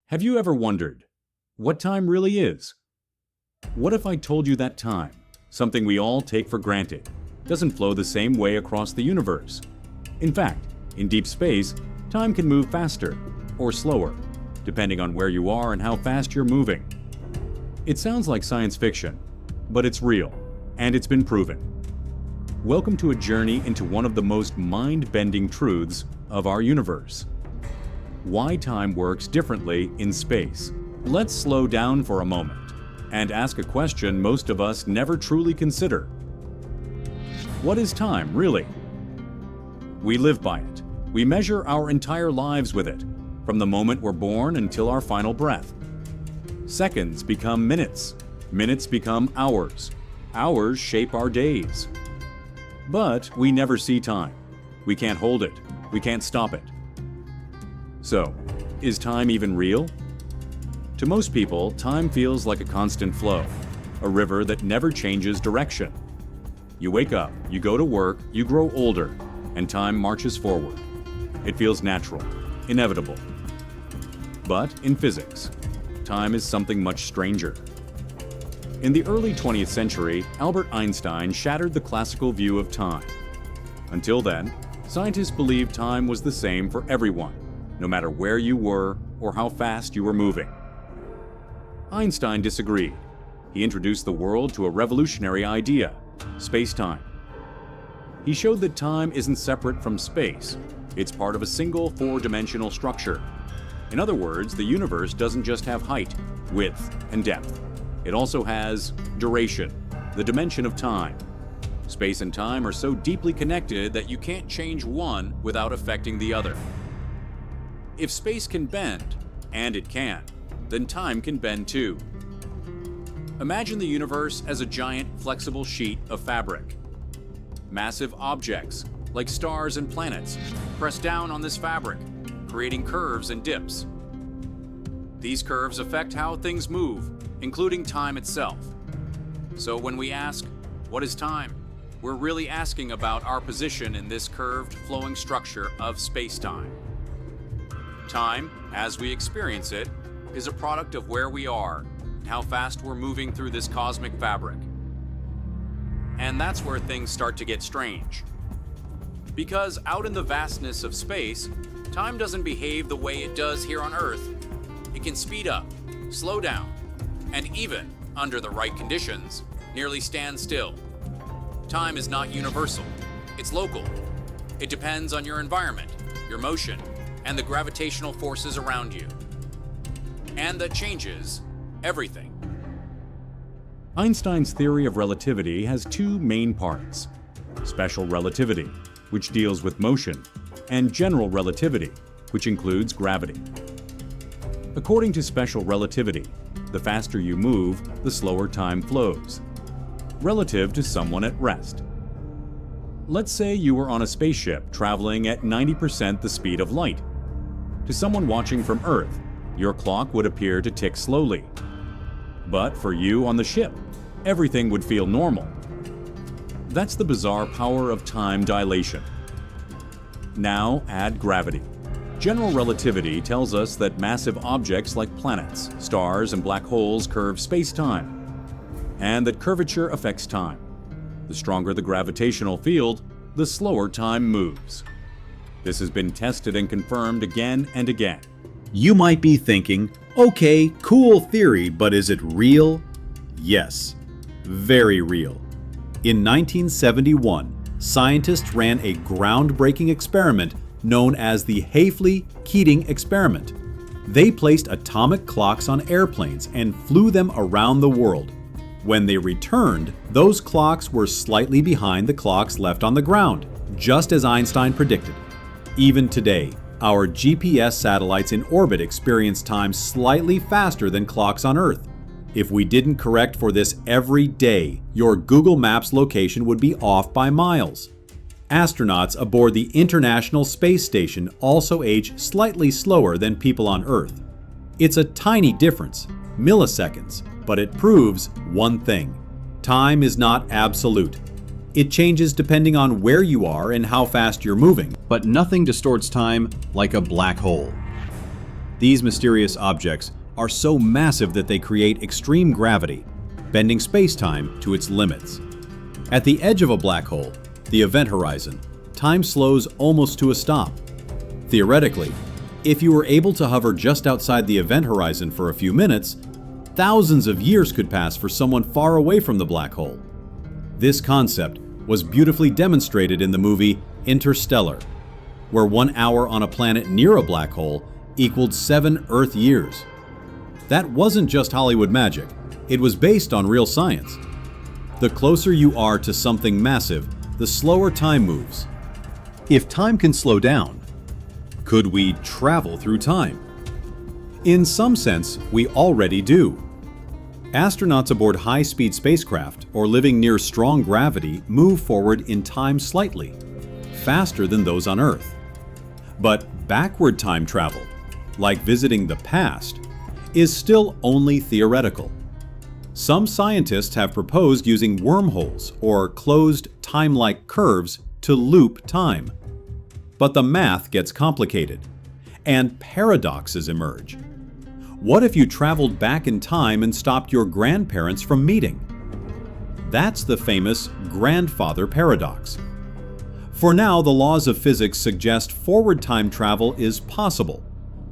Have you ever wondered what time really is? What if I told you that time, something we all take for granted, doesn't flow the same way across the universe? In fact, in deep space, time can move faster or slower, depending on where you are and how fast you're moving. It sounds like science fiction, but it's real, and it's been proven. Welcome to a journey into one of the most mind-bending truths of our universe. Why time works differently in space. Let's slow down for a moment and ask a question most of us never truly consider. What is time, really? We live by it. We measure our entire lives with it, from the moment we're born until our final breath. Seconds become minutes. Minutes become hours. Hours shape our days. But we never see time. We can't hold it. We can't stop it. So, is time even real? To most people, time feels like a constant flow, a river that never changes direction. You wake up, you go to work, you grow older, and time marches forward. It feels natural, inevitable. But in physics, time is something much stranger. In the early 20th century, Albert Einstein shattered the classical view of time. Until then, scientists believed time was the same for everyone, no matter where you were or how fast you were moving. Einstein disagreed. He introduced the world to a revolutionary idea, spacetime. He showed that time isn't separate from space. It's part of a single four-dimensional structure. In other words, the universe doesn't just have height, width, and depth. It also has duration, the dimension of time. Space and time are so deeply connected that you can't change one without affecting the other. If space can bend, and it can, then time can bend too. Imagine the universe as a giant, flexible sheet of fabric. Massive objects, like stars and planets, press down on this fabric, creating curves and dips. These curves affect how things move, including time itself. So when we ask, what is time? We're really asking about our position in this curved, flowing structure of space-time. Time, as we experience it, is a product of where we are and how fast we're moving through this cosmic fabric. And that's where things start to get strange. Because out in the vastness of space, time doesn't behave the way it does here on Earth. It can speed up, slow down, and even, under the right conditions, nearly stand still. Time is not universal. It's local. It depends on your environment, your motion, and the gravitational forces around you. And that changes everything. Einstein's theory of relativity has two main parts: special relativity, which deals with motion, and general relativity, which includes gravity. According to special relativity, the faster you move, the slower time flows, relative to someone at rest. Let's say you were on a spaceship traveling at 90% the speed of light. To someone watching from Earth, your clock would appear to tick slowly. But for you on the ship, everything would feel normal. That's the bizarre power of time dilation. Now add gravity. General relativity tells us that massive objects like planets, stars, and black holes curve space-time, and that curvature affects time. The stronger the gravitational field, the slower time moves. This has been tested and confirmed again and again. You might be thinking, okay, cool theory, but is it real? Yes, very real. In 1971, scientists ran a groundbreaking experiment known as the Hayflick-Keating experiment. They placed atomic clocks on airplanes and flew them around the world. When they returned, those clocks were slightly behind the clocks left on the ground, just as Einstein predicted. Even today, our GPS satellites in orbit experience time slightly faster than clocks on Earth. If we didn't correct for this every day, your Google Maps location would be off by miles. Astronauts aboard the International Space Station also age slightly slower than people on Earth. It's a tiny difference, milliseconds, but it proves one thing: time is not absolute. It changes depending on where you are and how fast you're moving, but nothing distorts time like a black hole. These mysterious objects are so massive that they create extreme gravity, bending space-time to its limits. At the edge of a black hole, the event horizon, time slows almost to a stop. Theoretically, if you were able to hover just outside the event horizon for a few minutes, thousands of years could pass for someone far away from the black hole. This concept was beautifully demonstrated in the movie Interstellar, where 1 hour on a planet near a black hole equaled 7 Earth years. That wasn't just Hollywood magic, it was based on real science. The closer you are to something massive, the slower time moves. If time can slow down, could we travel through time? In some sense, we already do. Astronauts aboard high-speed spacecraft or living near strong gravity move forward in time slightly, faster than those on Earth. But backward time travel, like visiting the past, is still only theoretical. Some scientists have proposed using wormholes or closed time-like curves to loop time. But the math gets complicated, and paradoxes emerge. What if you traveled back in time and stopped your grandparents from meeting? That's the famous grandfather paradox. For now, the laws of physics suggest forward time travel is possible,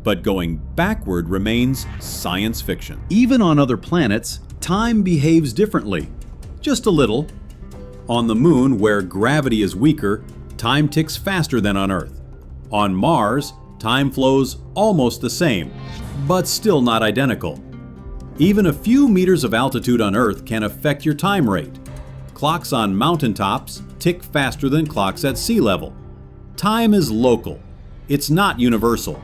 but going backward remains science fiction. Even on other planets, time behaves differently, just a little. On the Moon, where gravity is weaker, time ticks faster than on Earth. On Mars, time flows almost the same, but still not identical. Even a few meters of altitude on Earth can affect your time rate. Clocks on mountaintops tick faster than clocks at sea level. Time is local. It's not universal.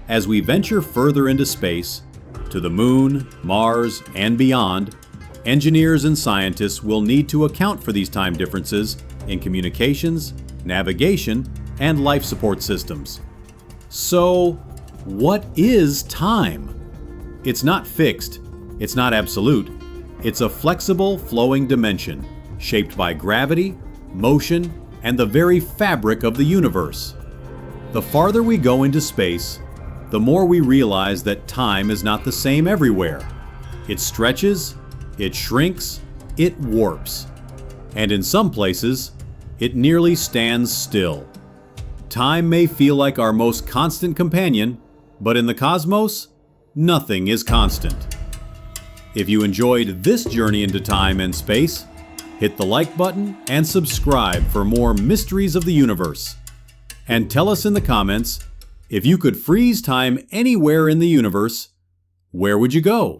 As we venture further into space, to the Moon, Mars, and beyond, engineers and scientists will need to account for these time differences in communications, navigation, and life support systems. So, what is time? It's not fixed, it's not absolute, it's a flexible, flowing dimension shaped by gravity, motion, and the very fabric of the universe. The farther we go into space, the more we realize that time is not the same everywhere. It stretches, it shrinks, it warps. And in some places, it nearly stands still. Time may feel like our most constant companion, but in the cosmos, nothing is constant. If you enjoyed this journey into time and space, hit the like button and subscribe for more mysteries of the universe. And tell us in the comments, if you could freeze time anywhere in the universe, where would you go?